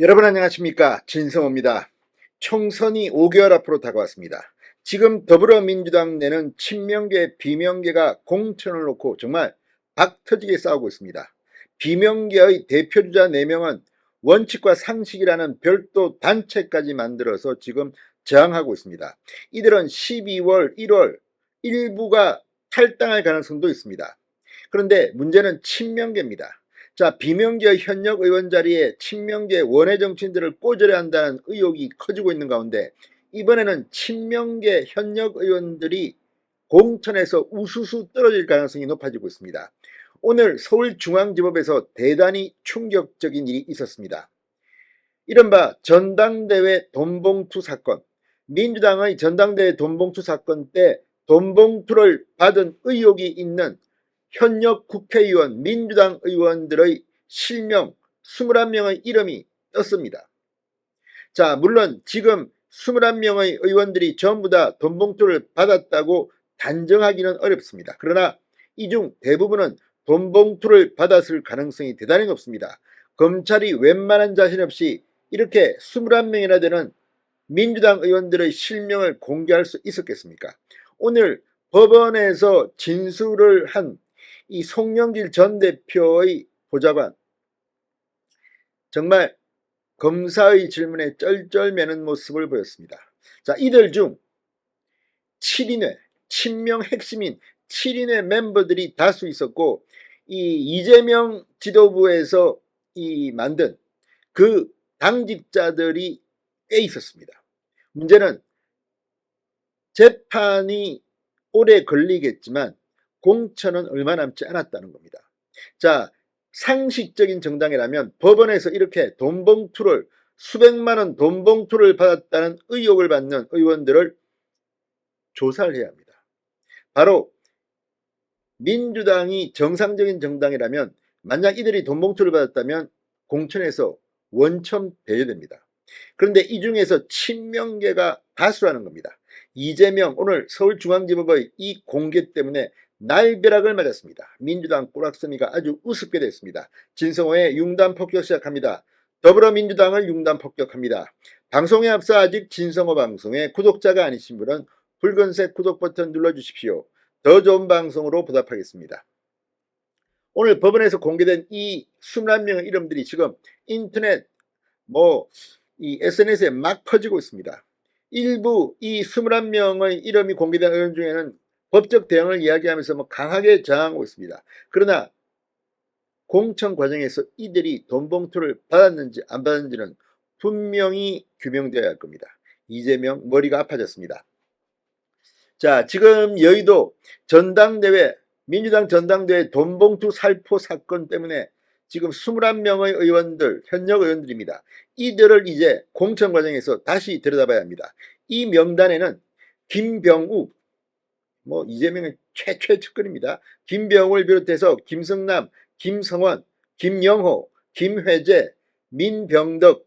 여러분 안녕하십니까, 진성호입니다. 총선이 5개월 앞으로 다가왔습니다. 지금 더불어민주당 내는 친명계 비명계가 공천을 놓고 정말 박터지게 싸우고 있습니다. 비명계의 대표주자 4명은 원칙과 상식이라는 별도 단체까지 만들어서 지금 저항하고 있습니다. 이들은 12월 1월 일부가 탈당할 가능성도 있습니다. 그런데 문제는 친명계입니다. 자, 비명계 현역 의원 자리에 친명계 원외 정치인들을 꽂으려 한다는 의혹이 커지고 있는 가운데 이번에는 친명계 현역 의원들이 공천에서 우수수 떨어질 가능성이 높아지고 있습니다. 오늘 서울중앙지법에서 대단히 충격적인 일이 있었습니다. 이른바 전당대회 돈봉투 사건, 민주당의 전당대회 돈봉투 사건 때 돈봉투를 받은 의혹이 있는 현역 국회의원, 민주당 의원들의 실명 21명의 이름이 떴습니다. 자, 물론 지금 21명의 의원들이 전부 다 돈봉투를 받았다고 단정하기는 어렵습니다. 그러나 이 중 대부분은 돈봉투를 받았을 가능성이 대단히 높습니다. 검찰이 웬만한 자신 없이 이렇게 21명이나 되는 민주당 의원들의 실명을 공개할 수 있었겠습니까? 오늘 법원에서 진술을 한 이 송영길 전 대표의 보좌관, 정말 검사의 질문에 쩔쩔매는 모습을 보였습니다. 자, 이들 중 7인의 친명 핵심인 7인의 멤버들이 다수 있었고, 이 이재명 지도부에서 만든 그 당직자들이 꽤 있었습니다. 문제는 재판이 오래 걸리겠지만 공천은 얼마 남지 않았다는 겁니다. 자, 상식적인 정당이라면 법원에서 이렇게 돈봉투를, 수백만원 돈봉투를 받았다는 의혹을 받는 의원들을 조사를 해야 합니다. 바로 민주당이 정상적인 정당이라면 만약 이들이 돈봉투를 받았다면 공천에서 원천 배제됩니다. 그런데 이 중에서 친명계가 다수라는 겁니다. 이재명, 오늘 서울중앙지법의 이 공개 때문에 날벼락을 맞았습니다. 민주당 꼬락서미가 아주 우습게 됐습니다. 진성호의 융단 폭격 시작합니다. 더불어민주당을 융단 폭격합니다. 방송에 앞서 아직 진성호 방송의 구독자가 아니신 분은 붉은색 구독 버튼 눌러주십시오. 더 좋은 방송으로 보답하겠습니다. 오늘 법원에서 공개된 이 21명의 이름들이 지금 인터넷 이 SNS에 막 퍼지고 있습니다. 일부 이 21명의 이름이 공개된 의원 중에는 법적 대응을 이야기하면서 강하게 저항하고 있습니다. 그러나 공천 과정에서 이들이 돈봉투를 받았는지 안 받았는지는 분명히 규명되어야 할 겁니다. 이재명 머리가 아파졌습니다. 자, 지금 여의도 전당대회, 민주당 전당대회 돈봉투 살포 사건 때문에 지금 21명의 의원들, 현역 의원들입니다. 이들을 이제 공천 과정에서 다시 들여다봐야 합니다. 이 명단에는 김병욱, 이재명의 최초의 측근입니다. 김병욱을 비롯해서 김성남, 김성원, 김영호, 김회재, 민병덕,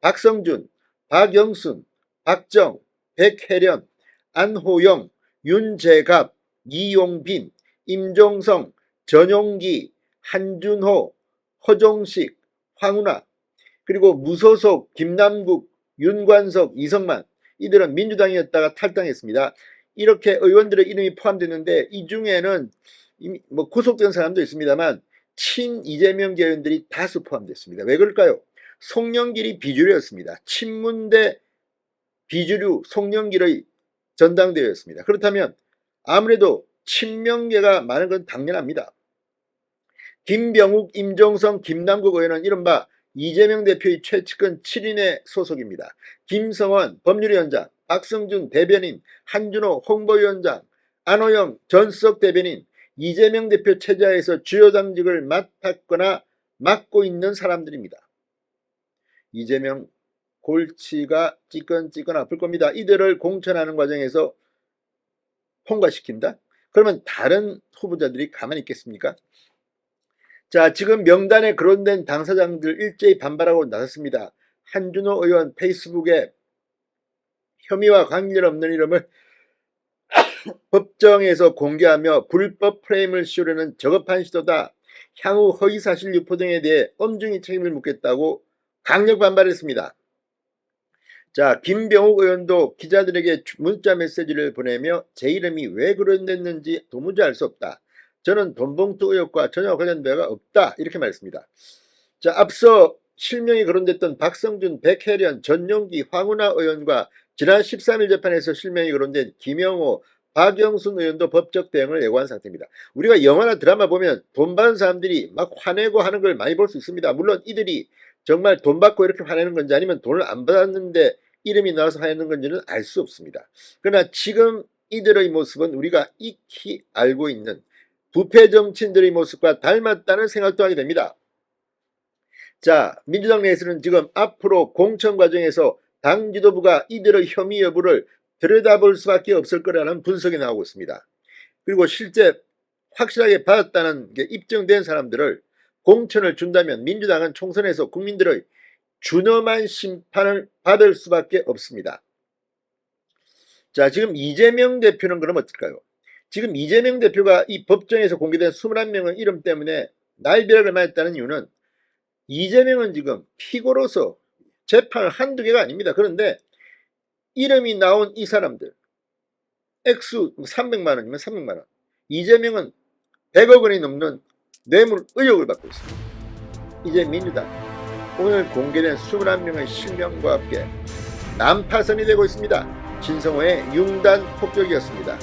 박성준, 박영순, 박정, 백혜련, 안호영, 윤재갑, 이용빈, 임종성, 전용기, 한준호, 허종식, 황운하, 그리고 무소속 김남국, 윤관석, 이성만, 이들은 민주당이었다가 탈당했습니다. 이렇게 의원들의 이름이 포함됐는데 이 중에는 이미 구속된 사람도 있습니다만 친 이재명계 의원들이 다수 포함됐습니다. 왜 그럴까요? 송영길이 비주류였습니다. 친문대 비주류 송영길의 전당대회였습니다. 그렇다면 아무래도 친명계가 많은 건 당연합니다. 김병욱, 임종성, 김남국 의원은 이른바 이재명 대표의 최측근 7인의 소속입니다. 김성원 법률위원장, 박성준 대변인, 한준호 홍보위원장, 안호영 전수석 대변인, 이재명 대표 체제하에서 주요 당직을 맡았거나 맡고 있는 사람들입니다. 이재명 골치가 찌끈찌끈 아플 겁니다. 이들을 공천하는 과정에서 통과시킨다? 그러면 다른 후보자들이 가만히 있겠습니까? 자, 지금 명단에 거론된 당사자들 일제히 반발하고 나섰습니다. 한준호 의원 페이스북에 혐의와 관계없는 이름을 법정에서 공개하며 불법 프레임을 씌우려는 저급한 시도다. 향후 허위사실 유포 등에 대해 엄중히 책임을 묻겠다고 강력 반발했습니다. 자, 김병욱 의원도 기자들에게 문자 메시지를 보내며 제 이름이 왜 거론됐는지 도무지 알 수 없다. 저는 돈봉투 의혹과 전혀 관련된 바가 없다. 이렇게 말했습니다. 자, 앞서 실명이 거론됐던 박성준, 백혜련, 전용기, 황운하 의원과 지난 13일 재판에서 실명이 거론된 김영호, 박영순 의원도 법적 대응을 예고한 상태입니다. 우리가 영화나 드라마 보면 돈 받은 사람들이 막 화내고 하는 걸 많이 볼 수 있습니다. 물론 이들이 정말 돈 받고 이렇게 화내는 건지 아니면 돈을 안 받았는데 이름이 나와서 화내는 건지는 알 수 없습니다. 그러나 지금 이들의 모습은 우리가 익히 알고 있는 부패 정치인들의 모습과 닮았다는 생각도 하게 됩니다. 자, 민주당 내에서는 지금 앞으로 공천 과정에서 당 지도부가 이들의 혐의 여부를 들여다볼 수밖에 없을 거라는 분석이 나오고 있습니다. 그리고 실제 확실하게 받았다는 게 입증된 사람들을 공천을 준다면 민주당은 총선에서 국민들의 준엄한 심판을 받을 수밖에 없습니다. 자, 지금 이재명 대표는 그럼 어떨까요? 지금 이재명 대표가 이 법정에서 공개된 21명의 이름 때문에 날벼락을 맞았다는 이유는 이재명은 지금 피고로서 재판을 한두 개가 아닙니다. 그런데 이름이 나온 이 사람들 액수 300만 원이면 300만 원, 이재명은 100억 원이 넘는 뇌물 의혹을 받고 있습니다. 이제 민주당 오늘 공개된 21명의 실명과 함께 난파선이 되고 있습니다. 진성호의 융단 폭격이었습니다.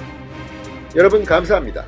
여러분 감사합니다.